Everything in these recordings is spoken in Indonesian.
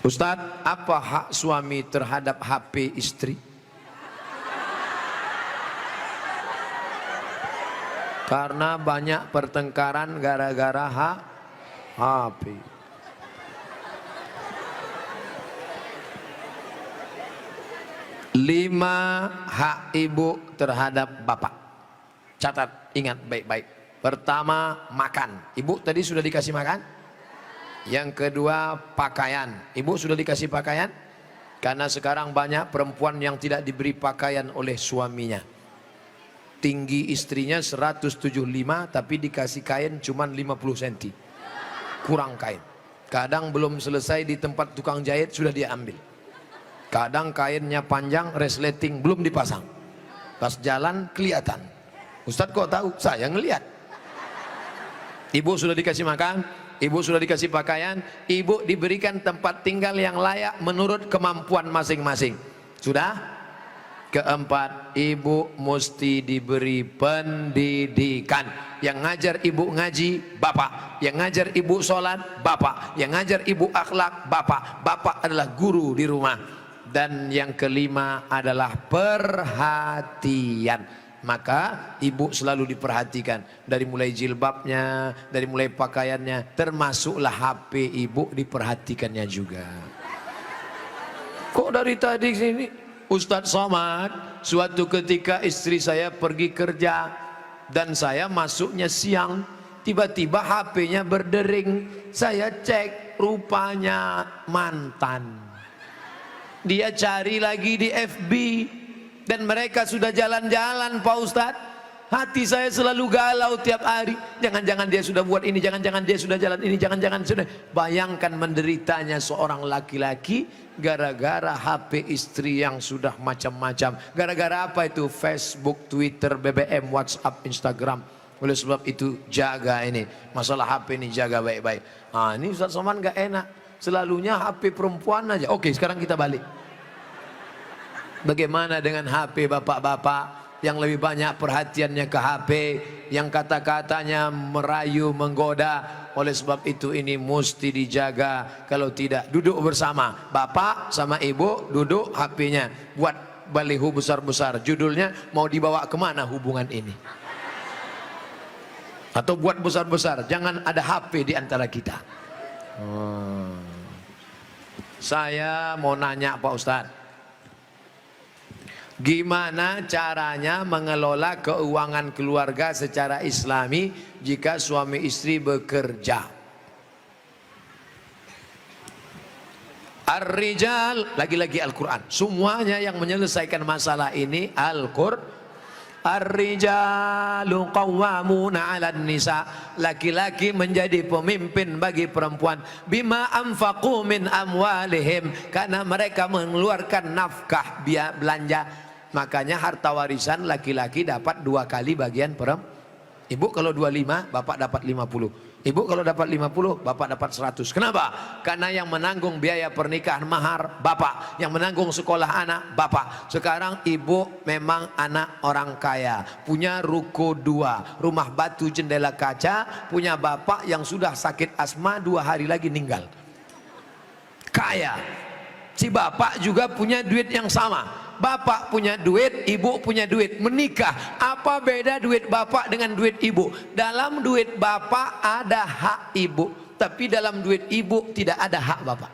Ustadz, apa hak suami terhadap HP istri? Karena banyak pertengkaran gara-gara HP. Lima hak ibu terhadap bapak. Catat, ingat baik-baik. Pertama, makan. Ibu tadi sudah dikasih makan? Yang kedua, pakaian. Ibu sudah dikasih pakaian? Karena sekarang banyak perempuan yang tidak diberi pakaian oleh suaminya. Tinggi istrinya 175 tapi dikasih kain cuma 50 cm. Kurang kain. Kadang belum selesai di tempat tukang jahit sudah dia ambil. Kadang kainnya panjang, resleting belum dipasang. Pas jalan kelihatan. Ustadz kok tahu? Saya ngelihat. Ibu sudah dikasih makan, ibu sudah dikasih pakaian, ibu diberikan tempat tinggal yang layak menurut kemampuan masing-masing. Sudah? Keempat, ibu mesti diberi pendidikan. Yang ngajar ibu ngaji, bapak. Yang ngajar ibu sholat, bapak. Yang ngajar ibu akhlak, bapak. Bapak adalah guru di rumah. Dan yang kelima adalah perhatian. Maka ibu selalu diperhatikan. Dari mulai jilbabnya, dari mulai pakaiannya, termasuklah HP ibu diperhatikannya juga. Kok dari tadi sini Ustadz Somad, suatu ketika istri saya pergi kerja dan saya masuknya siang, tiba-tiba HP-nya berdering. Saya cek, rupanya mantan. Dia cari lagi di FB dan mereka sudah jalan-jalan, Pak Ustadz. Hati saya selalu galau tiap hari. Jangan-jangan dia sudah buat ini, jangan-jangan dia sudah jalan ini, jangan-jangan sudah. Bayangkan menderitanya seorang laki-laki gara-gara HP istri yang sudah macam-macam. Gara-gara apa itu? Facebook, Twitter, BBM, WhatsApp, Instagram. Oleh sebab itu jaga ini. Masalah HP ini jaga baik-baik. Ah, ini Ustadz Somad gak enak. Selalunya HP perempuan aja. Oke, sekarang kita balik. Bagaimana dengan HP bapak-bapak yang lebih banyak perhatiannya ke HP, yang kata-katanya merayu, menggoda. Oleh sebab itu ini mesti dijaga. Kalau tidak, duduk bersama. Bapak sama ibu duduk, HP-nya buat baliho besar-besar. Judulnya mau dibawa kemana hubungan ini? Atau buat besar-besar, jangan ada HP di antara kita. Saya mau nanya Pak Ustadz, gimana caranya mengelola keuangan keluarga secara islami jika suami istri bekerja? Ar-rijal, lagi-lagi Al-Quran. Semuanya yang menyelesaikan masalah ini Al-Quran. Ar-rijalu qawwamuna 'alan nisa. Laki-laki menjadi pemimpin bagi perempuan. Bima anfaqu min amwalihim, karena mereka mengeluarkan nafkah biaya belanja. Makanya harta warisan laki-laki dapat 2 kali bagian perempuan. Ibu kalau 25, bapak dapat 50. Ibu kalau dapat 50, bapak dapat 100. Kenapa? Karena yang menanggung biaya pernikahan mahar bapak, yang menanggung sekolah anak bapak. Sekarang ibu memang anak orang kaya, punya ruko 2, rumah batu jendela kaca, punya bapak yang sudah sakit asma 2 hari lagi meninggal. Kaya. Si bapak juga punya duit yang sama. Bapak punya duit, ibu punya duit, menikah. Apa beda duit bapak dengan duit ibu? Dalam duit bapak ada hak ibu, tapi dalam duit ibu tidak ada hak bapak.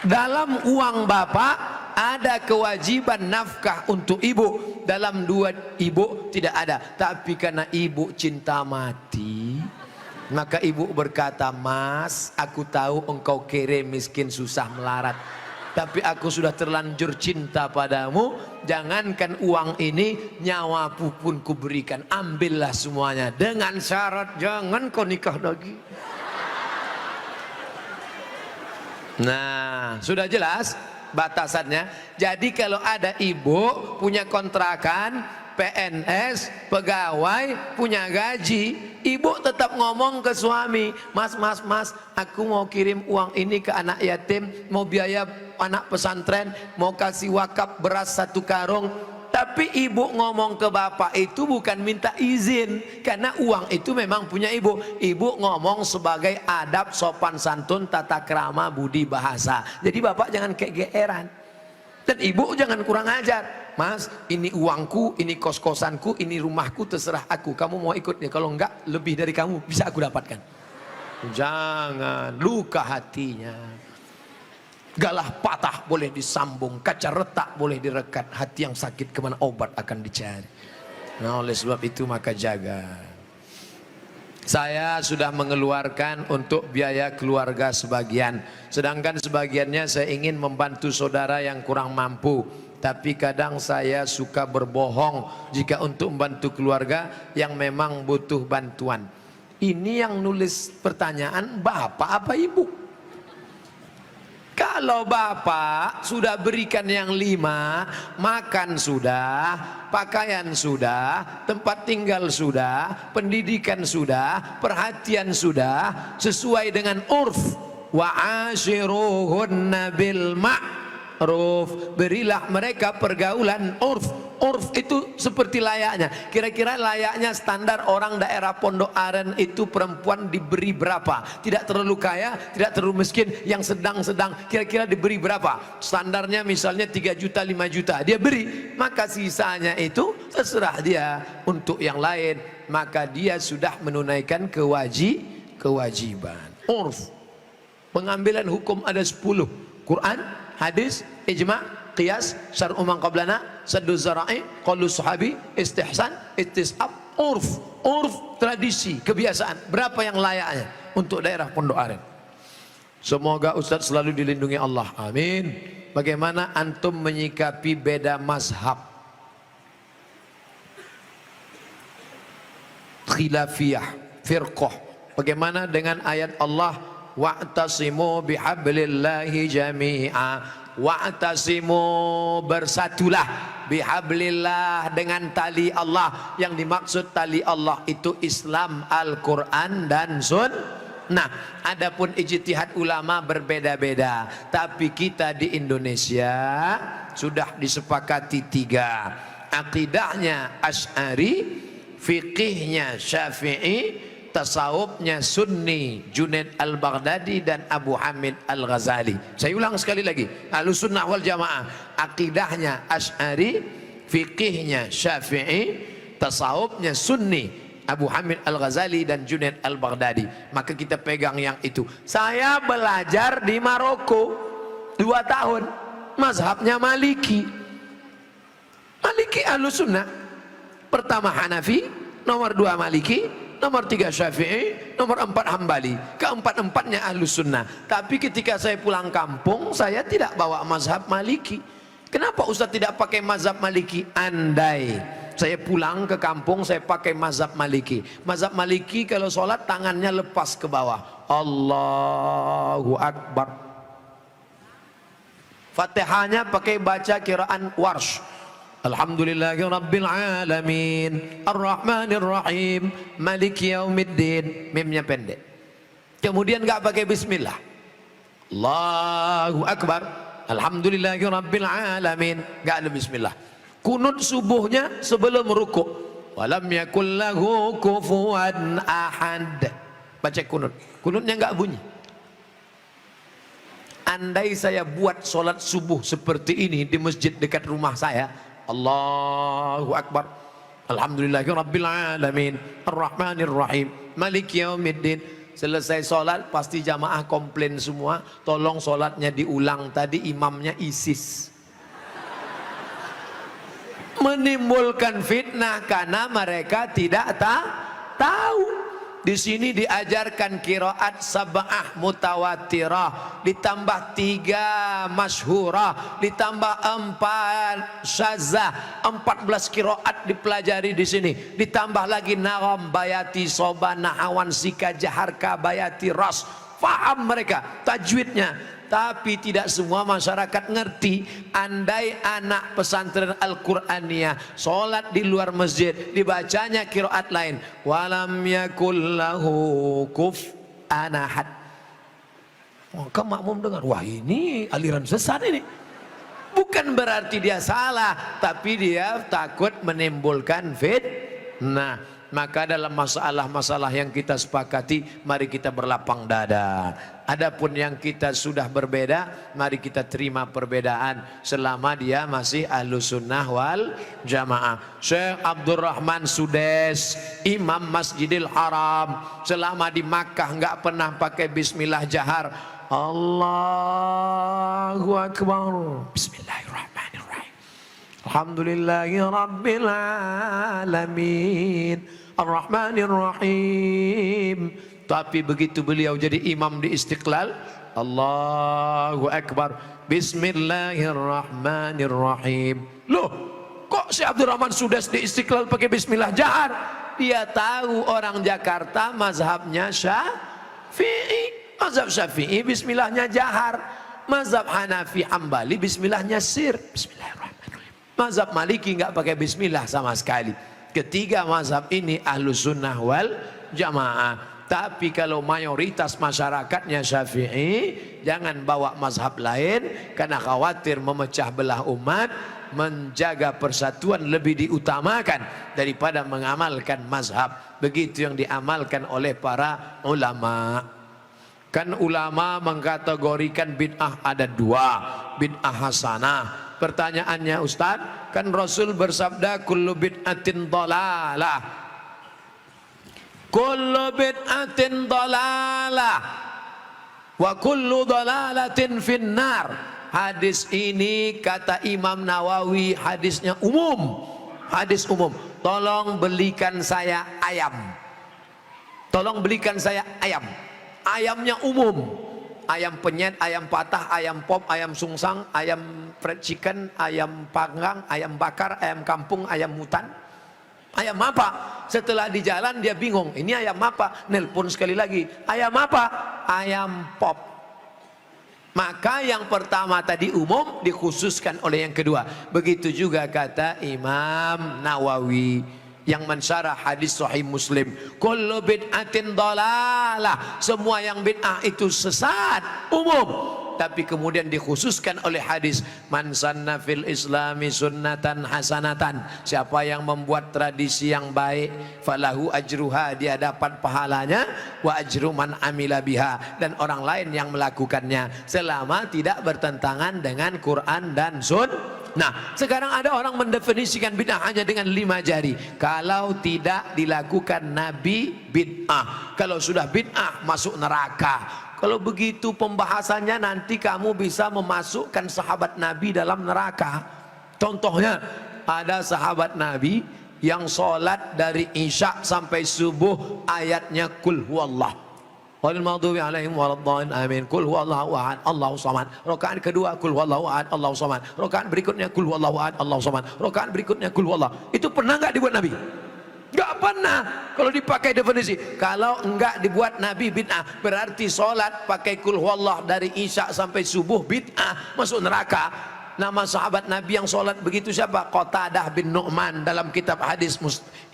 Dalam uang bapak ada kewajiban nafkah untuk ibu, dalam duit ibu tidak ada. Tapi karena ibu cinta mati, maka ibu berkata, "Mas, aku tahu engkau kere, miskin, susah, melarat. Tapi aku sudah terlanjur cinta padamu. Jangankan uang ini, nyawaku pun kuberikan. Ambillah semuanya. Dengan syarat, jangan kau nikah lagi." Nah, sudah jelas batasannya. Jadi kalau ada ibu punya kontrakan, PNS, pegawai, punya gaji, ibu tetap ngomong ke suami, "Mas, aku mau kirim uang ini ke anak yatim, mau biaya anak pesantren, mau kasih wakaf beras 1 karung. Tapi ibu ngomong ke bapak itu bukan minta izin, karena uang itu memang punya ibu. Ibu ngomong sebagai adab, sopan santun, tata krama, budi bahasa. Jadi bapak jangan kegeeran. Dan ibu jangan kurang ajar. Mas, ini uangku, ini kos-kosanku, ini rumahku, terserah aku. Kamu mau ikutnya, kalau enggak lebih dari kamu bisa aku dapatkan. Jangan, luka hatinya. Galah patah boleh disambung, kaca retak boleh direkat, hati yang sakit kemana obat akan dicari. Nah, oleh sebab itu maka jaga. Saya sudah mengeluarkan untuk biaya keluarga sebagian, sedangkan sebagiannya saya ingin membantu saudara yang kurang mampu. Tapi kadang saya suka berbohong jika untuk membantu keluarga yang memang butuh bantuan. Ini yang nulis pertanyaan bapak apa ibu? Kalau bapak sudah berikan yang 5, makan sudah, pakaian sudah, tempat tinggal sudah, pendidikan sudah, perhatian sudah, sesuai dengan urf. Wa ashiruhunna bil ma'ruf, berilah mereka pergaulan urf. Urf itu seperti layaknya. Kira-kira layaknya standar orang daerah Pondok Aren itu perempuan diberi berapa? Tidak terlalu kaya, tidak terlalu miskin, yang sedang-sedang. Kira-kira diberi berapa? Standarnya misalnya 3 juta, 5 juta. Dia beri, maka sisanya itu terserah dia untuk yang lain. Maka dia sudah menunaikan kewajiban. Urf. Pengambilan hukum ada 10. Quran, hadis, ijma', qiyas, syar'u man qablana, saddu zara'i, qaulu sahabi, istihsan, istisab, urf. Urf, tradisi, kebiasaan. Berapa yang layaknya untuk daerah Pondok Aren? Semoga Ustadz selalu dilindungi Allah. Amin. Bagaimana antum menyikapi beda mazhab? Khilafiyah, firqah. Bagaimana dengan ayat Allah, wa'tasimu bihablillahi jami'a. Wa'tasimu, bersatulah, bihablillah, dengan tali Allah. Yang dimaksud tali Allah itu Islam, Al-Quran dan Sunnah. Adapun ijtihad ulama berbeda-beda, tapi kita di Indonesia sudah disepakati 3. Akidahnya Asy'ari, fikihnya Syafi'i, tasawufnya Sunni, Junaid al-Baghdadi dan Abu Hamid al-Ghazali. Saya ulang sekali lagi, Ahlussunnah wal Jamaah, akidahnya Asy'ari, fikihnya Syafi'i, tasawufnya Sunni, Abu Hamid al-Ghazali dan Junaid al-Baghdadi. Maka kita pegang yang itu. Saya belajar di Maroko 2 tahun, mazhabnya Maliki. Maliki Ahlussunnah. Pertama Hanafi, nomor 2 Maliki, nomor 3 Syafi'i, nomor 4 Hambali. Keempat-empatnya Ahlussunnah. Tapi ketika saya pulang kampung, saya tidak bawa mazhab Maliki. Kenapa Ustaz tidak pakai mazhab Maliki? Andai saya pulang ke kampung, saya pakai mazhab Maliki. Mazhab Maliki kalau sholat tangannya lepas ke bawah, Allahu Akbar. Fatihahnya pakai baca kiraan Warsh, Alhamdulillahi Rabbil Alamin, Ar-Rahmanir Rahim, Maliki Yaumiddin. Mimnya pendek. Kemudian gak pakai bismillah, Allahu Akbar, Alhamdulillahi Rabbil Alamin, gak ada bismillah. Kunut subuhnya sebelum rukuk, walam yakul lahu kufuwan ahad. Baca kunut, kunutnya gak bunyi. Andai saya buat sholat subuh seperti ini di masjid dekat rumah saya, Allahu Akbar, Alhamdulillahi Rabbil Alamin, Ar-Rahmanir Rahim, Maliki Yaumiddin. Selesai sholat pasti jamaah komplain semua, tolong sholatnya diulang, tadi imamnya ISIS. Menimbulkan fitnah karena mereka tidak tahu. Di sini diajarkan qiraat sab'ah mutawatirah, ditambah 3 masyhurah, ditambah 4 syadzah, 14 qiraat dipelajari di sini. Ditambah lagi nagham, bayati, soba, nahawan, sika, jaharka, bayati, ras. Faham mereka tajwidnya. Tapi tidak semua masyarakat ngerti. Andai anak pesantren Al-Qur'aniyah sholat di luar masjid, dibacanya qiraat lain, walam yakul lahu kufuwan ahad, maka makmum dengar, wah ini aliran sesat ini. Bukan berarti dia salah, tapi dia takut menimbulkan fitnah. Maka dalam masalah-masalah yang kita sepakati, mari kita berlapang dada. Adapun yang kita sudah berbeda, mari kita terima perbedaan selama dia masih Ahlus Sunnah wal Jamaah. Syekh Abdurrahman Sudes, Imam Masjidil Haram, selama di Makkah nggak pernah pakai bismillah jahar. Allahu Akbar. Bismillahirrahmanirrahim. Alhamdulillahi Rabbil Alamin Ar-Rahmanir-Rahim. Tapi begitu beliau jadi imam di Istiqlal, Allahu Akbar, Bismillahirrahmanirrahim. Loh, kok si Abdurrahman Sudes di Istiqlal pakai bismillah jahar? Dia tahu orang Jakarta mazhabnya Syafi'i. Mazhab Syafi'i bismillahnya jahar. Mazhab Hanafi Hambali bismillahnya sir. Bismillahirrahmanirrahim. Mazhab Maliki nggak pakai bismillah sama sekali. Ketiga mazhab ini Ahlus Sunnah wal Jamaah. Tapi kalau mayoritas masyarakatnya Syafi'i, jangan bawa mazhab lain karena khawatir memecah belah umat. Menjaga persatuan lebih diutamakan daripada mengamalkan mazhab. Begitu yang diamalkan oleh para ulama. Kan ulama mengkategorikan bid'ah ada dua, bid'ah hasanah. Pertanyaannya Ustaz, kan Rasul bersabda kullu bid'atin dhalalah. Kullu bid'atin dhalalah wa kullu dhalalatin finnar. Hadis ini kata Imam Nawawi hadisnya umum. Hadis umum. Tolong belikan saya ayam. Tolong belikan saya ayam. Ayamnya umum. Ayam penyet, ayam patah, ayam pop, ayam sungsang, ayam fried chicken, ayam panggang, ayam bakar, ayam kampung, ayam hutan. Ayam apa? Setelah di jalan dia bingung, ini ayam apa? Nelpon sekali lagi, ayam apa? Ayam pop. Maka yang pertama tadi umum dikhususkan oleh yang kedua. Begitu juga kata Imam Nawawi yang mensyarah hadis Sahih Muslim, kullu bid'atin dhalalah, semua yang bid'ah itu sesat, umum. Tapi kemudian dikhususkan oleh hadis man sanna fil islami sunnatan hasanatan, siapa yang membuat tradisi yang baik, falahu ajruha, dia dapat pahalanya, wa ajru man amila biha, dan orang lain yang melakukannya selama tidak bertentangan dengan Quran dan Sunnah. Nah, sekarang ada orang mendefinisikan bid'ah hanya dengan 5 jari. Kalau tidak dilakukan Nabi, bid'ah. Kalau sudah bid'ah, masuk neraka. Kalau begitu pembahasannya nanti kamu bisa memasukkan sahabat Nabi dalam neraka. Contohnya, ada sahabat Nabi yang sholat dari Isya sampai subuh ayatnya Qul huwallah. Walil maghdubi alaihim waladdallin amin. Qul huwallahu ahad Allahu samad. Rakaat kedua Qul huwallahu ahad Allahu samad. Rakaat berikutnya Qul huwallahu ahad Allahu samad. Rakaat berikutnya Qul huwallahu. Itu pernah enggak dibuat Nabi? Enggak pernah. Kalau dipakai definisi, kalau enggak dibuat Nabi bid'ah, berarti sholat pakai Qul huwallahu dari Isya sampai subuh bid'ah, masuk neraka. Nama sahabat Nabi yang sholat begitu siapa? Qatadah bin Nu'man dalam kitab hadis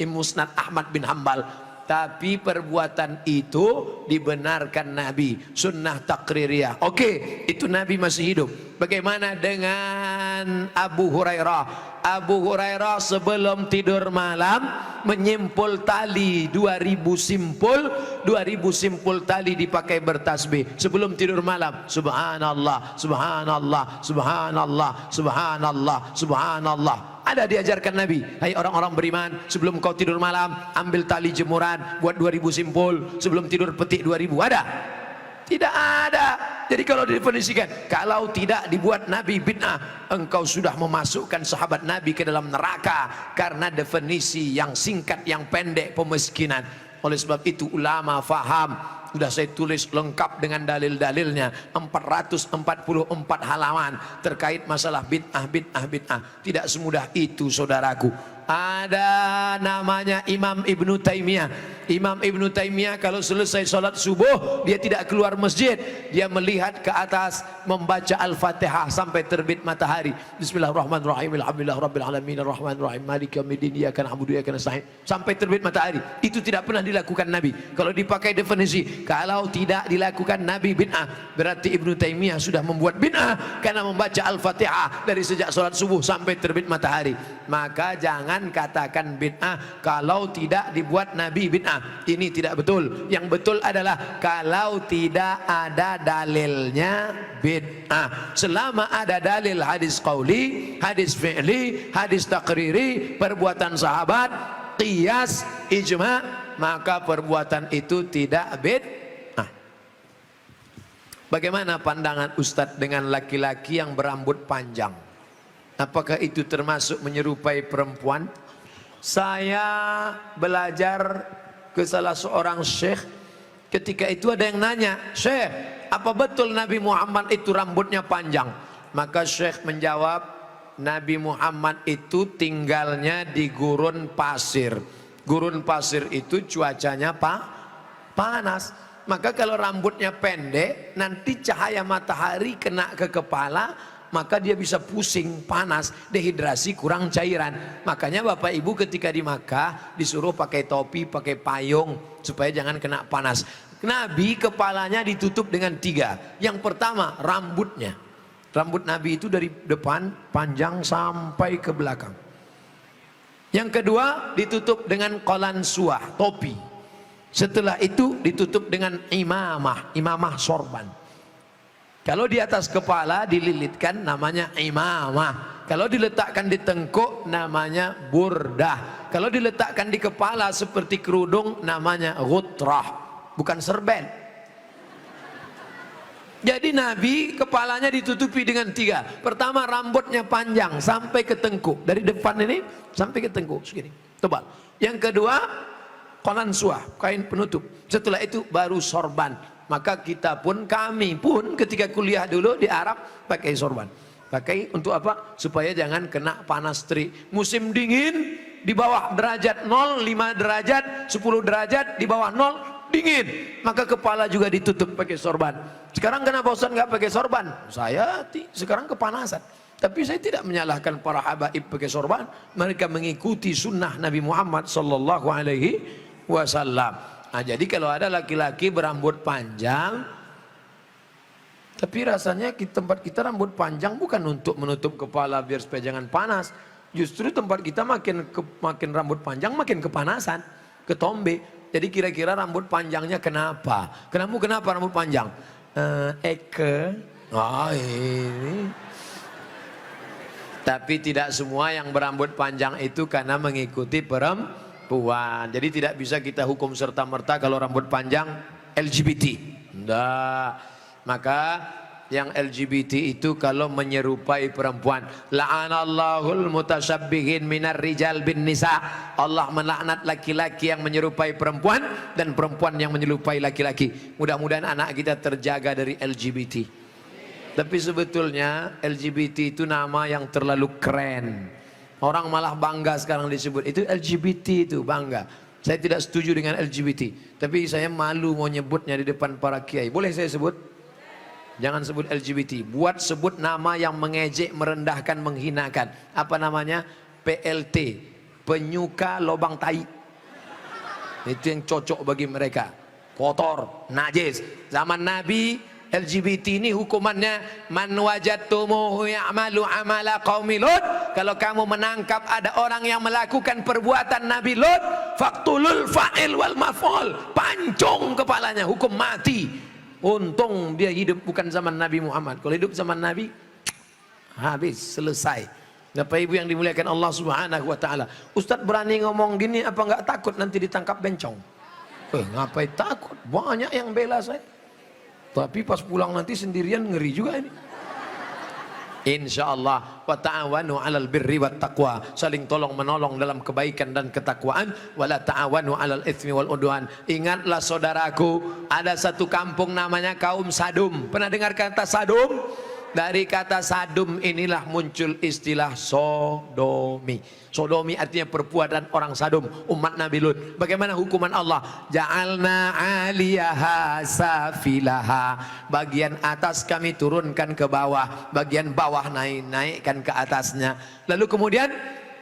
Musnad Ahmad bin Hambal. Tapi perbuatan itu dibenarkan Nabi, sunnah takririyah. Oke, itu Nabi masih hidup. Bagaimana dengan Abu Hurairah? Abu Hurairah sebelum tidur malam menyimpul tali 2000 simpul tali dipakai bertasbih sebelum tidur malam. Subhanallah, subhanallah, subhanallah, subhanallah, subhanallah. Ada diajarkan Nabi, hai orang-orang beriman, sebelum kau tidur malam ambil tali jemuran, buat 2000 simpul, sebelum tidur petik 2000. Ada? Tidak ada. Jadi kalau didefinisikan, kalau tidak dibuat Nabi bid'ah, engkau sudah memasukkan sahabat Nabi ke dalam neraka, karena definisi yang singkat, yang pendek, pemiskinan. Oleh sebab itu ulama faham, sudah saya tulis lengkap dengan dalil-dalilnya, 444 halaman terkait masalah bid'ah. Tidak semudah itu saudaraku. Ada namanya Imam Ibnu Taimiyah. Imam Ibnu Taimiyah kalau selesai sholat subuh dia tidak keluar masjid, dia melihat ke atas membaca Al-Fatihah sampai terbit matahari. Bismillahirrahmanirrahim, alhamdulillahirabbil alamin, arrahmanirrahim, maliki yaumiddin, iyyaka na'budu wa iyyaka nasta'in, sampai terbit matahari. Itu tidak pernah dilakukan Nabi. Kalau dipakai definisi, kalau tidak dilakukan Nabi bid'ah, berarti Ibnu Taimiyah sudah membuat bid'ah karena membaca Al-Fatihah dari sejak sholat subuh sampai terbit matahari. Maka jangan katakan bid'ah kalau tidak dibuat Nabi bid'ah. Ini tidak betul. Yang betul adalah kalau tidak ada dalilnya bid'ah. Selama ada dalil hadis qauli, hadis fi'li, hadis takriri, perbuatan sahabat, qiyas, ijma', maka perbuatan itu tidak bid'ah. Bagaimana pandangan Ustadz dengan laki-laki yang berambut panjang? Apakah itu termasuk menyerupai perempuan? Saya belajar ke salah seorang syekh. Ketika itu ada yang nanya, "Syekh, apa betul Nabi Muhammad itu rambutnya panjang?" Maka syekh menjawab, Nabi Muhammad itu tinggalnya di gurun pasir. Gurun pasir itu cuacanya panas. Maka kalau rambutnya pendek, nanti cahaya matahari kena ke kepala, maka dia bisa pusing, panas, dehidrasi, kurang cairan. Makanya Bapak Ibu ketika di Makkah disuruh pakai topi, pakai payung supaya jangan kena panas. Nabi kepalanya ditutup dengan 3. Yang pertama rambutnya. Rambut Nabi itu dari depan panjang sampai ke belakang. Yang kedua ditutup dengan qalansuah, topi. Setelah itu ditutup dengan imamah sorban. Kalau di atas kepala dililitkan namanya imamah. Kalau diletakkan di tengkuk namanya burdah. Kalau diletakkan di kepala seperti kerudung namanya ghutrah, bukan serben. Jadi Nabi kepalanya ditutupi dengan 3. Pertama rambutnya panjang sampai ke tengkuk, dari depan ini sampai ke tengkuk segini, tebal. Yang kedua qalansuah, kain penutup. Setelah itu baru sorban. Maka kita pun, kami pun ketika kuliah dulu di Arab pakai sorban. Pakai untuk apa? Supaya jangan kena panas terik. Musim dingin di bawah derajat 0, 5 derajat, 10 derajat, di bawah 0 dingin. Maka kepala juga ditutup pakai sorban. Sekarang kenapa Ustaz nggak pakai sorban? Saya sekarang kepanasan. Tapi saya tidak menyalahkan para habaib pakai sorban. Mereka mengikuti sunnah Nabi Muhammad sallallahu alaihi wasallam. Nah, jadi kalau ada laki-laki berambut panjang, tapi rasanya di tempat kita rambut panjang bukan untuk menutup kepala biar supaya jangan panas. Justru tempat kita makin rambut panjang makin kepanasan, ketombe. Jadi kira-kira rambut panjangnya kenapa? Kenapa rambut panjang? Ini. Tapi tidak semua yang berambut panjang itu karena mengikuti perempuan. Jadi tidak bisa kita hukum serta-merta kalau rambut panjang LGBT. Enggak. Maka yang LGBT itu kalau menyerupai perempuan, la'anallahul mutasyabbihin minar rijal bin nisa. Allah melaknat laki-laki yang menyerupai perempuan dan perempuan yang menyerupai laki-laki. Mudah-mudahan anak kita terjaga dari LGBT. Tapi sebetulnya LGBT itu nama yang terlalu keren. Orang malah bangga sekarang disebut itu LGBT, itu bangga. Saya tidak setuju dengan LGBT, tapi saya malu mau nyebutnya di depan para kiai. Boleh saya sebut? Jangan sebut LGBT. Buat sebut nama yang mengejek, merendahkan, menghinakan. Apa namanya? PLT, penyuka lobang tai. Itu yang cocok bagi mereka. Kotor, najis. Zaman Nabi LGBT ini hukumannya man wajadtumuhu ya'malu amala qaumi Lut. Kalau kamu menangkap ada orang yang melakukan perbuatan Nabi Lut, faqtulul fa'il wal maf'ul, pancung kepalanya, hukum mati. Untung dia hidup bukan zaman Nabi Muhammad. Kalau hidup zaman Nabi habis, selesai. Bapak Ibu yang dimuliakan Allah Subhanahu wa taala. Ustaz berani ngomong gini apa enggak takut nanti ditangkap bencong? Ngapain takut? Banyak yang bela saya. Tapi pas pulang nanti sendirian ngeri juga ini. Insyaallah wa ta'awanu 'alal birri wat taqwa, saling tolong menolong dalam kebaikan dan ketakwaan, wala ta'awanu 'alal itsmi wal udwan. Ingatlah saudaraku, ada satu kampung namanya kaum Sadum. Pernah dengar kata Sadum? Dari kata sadum inilah muncul istilah sodomi. Sodomi artinya perbuatan orang sadum, umat Nabi Lut. Bagaimana hukuman Allah? Ja'alna 'aliyaha safilaha. Bagian atas kami turunkan ke bawah, bagian bawah naikkan ke atasnya. Lalu kemudian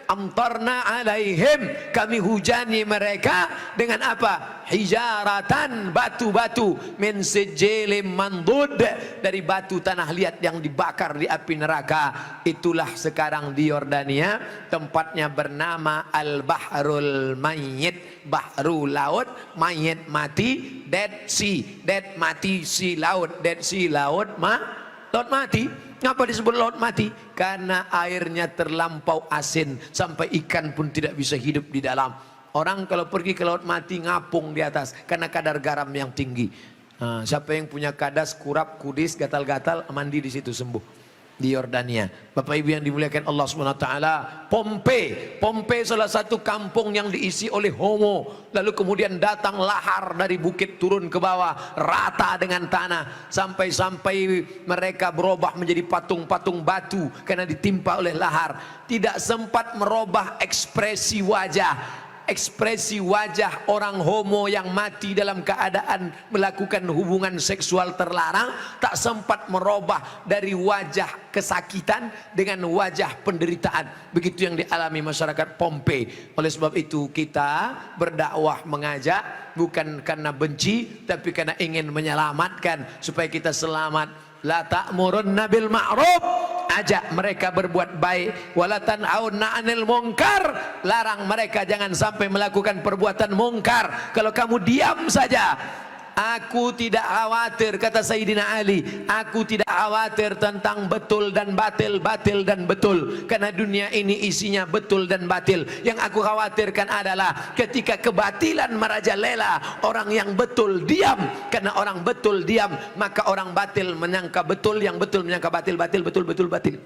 amtarna alaihim, kami hujani mereka dengan apa? Hijaratan, batu-batu, min sijilin mandud, dari batu tanah liat yang dibakar di api neraka. Itulah sekarang di Yordania, tempatnya bernama Al-Bahrul Mayyit, bahru laut, mayit mati, Dead Sea, dead mati, sea laut, Dead Sea laut laut mati. Kenapa disebut laut mati? Karena airnya terlampau asin sampai ikan pun tidak bisa hidup di dalam. Orang kalau pergi ke laut mati ngapung di atas karena kadar garam yang tinggi. Nah, siapa yang punya kadas, kurap, kudis, gatal-gatal, mandi di situ sembuh. Di Yordania. Bapak Ibu yang dimuliakan Allah SWT, Pompei salah satu kampung yang diisi oleh homo. Lalu kemudian datang lahar dari bukit turun ke bawah, rata dengan tanah, sampai-sampai mereka berubah menjadi patung-patung batu karena ditimpa oleh lahar. Tidak sempat merubah ekspresi wajah. Ekspresi wajah orang homo yang mati dalam keadaan melakukan hubungan seksual terlarang tak sempat merubah dari wajah kesakitan dengan wajah penderitaan. Begitu yang dialami masyarakat Pompei. Oleh sebab itu kita berdakwah, mengajak bukan karena benci tapi karena ingin menyelamatkan supaya kita selamat. La ta'murunna bil ma'ruf, ajak mereka berbuat baik. Wala tanhauna 'anil munkar, larang mereka jangan sampai melakukan perbuatan mungkar. Kalau kamu diam saja, aku tidak khawatir, kata Sayyidina Ali, aku tidak khawatir tentang betul dan batil, batil dan betul, karena dunia ini isinya betul dan batil. Yang aku khawatirkan adalah ketika kebatilan merajalela, orang yang betul diam. Karena orang betul diam, maka orang batil menyangka betul, yang betul menyangka batil, batil betul, betul batil.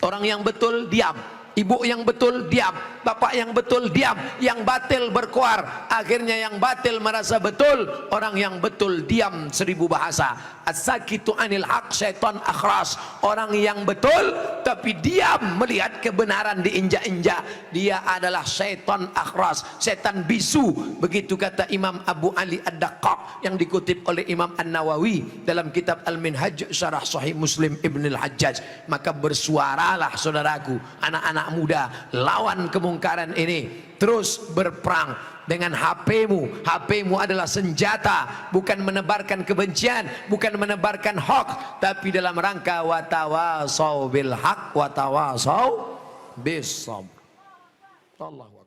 Orang yang betul diam, ibu yang betul diam, bapak yang betul diam, yang batil berkuar. Akhirnya yang batil merasa betul, orang yang betul diam 1000 bahasa. As-sakitu anil haq syaitan akhras. Orang yang betul tapi diam melihat kebenaran diinjak-injak, dia adalah syaitan akhras, setan bisu. Begitu kata Imam Abu Ali Ad-Daqqaq yang dikutip oleh Imam An-Nawawi dalam kitab Al-Minhaj Syarah Sahih Muslim Ibn Al-Hajjaj. Maka bersuaralah saudaraku, anak-anak muda, lawan kemungkaran ini. Terus berperang dengan HP-mu. HP-mu adalah senjata, bukan menebarkan kebencian, bukan menebarkan hoax, tapi dalam rangka watawasau bil haq watawasau bis sabr. Allah.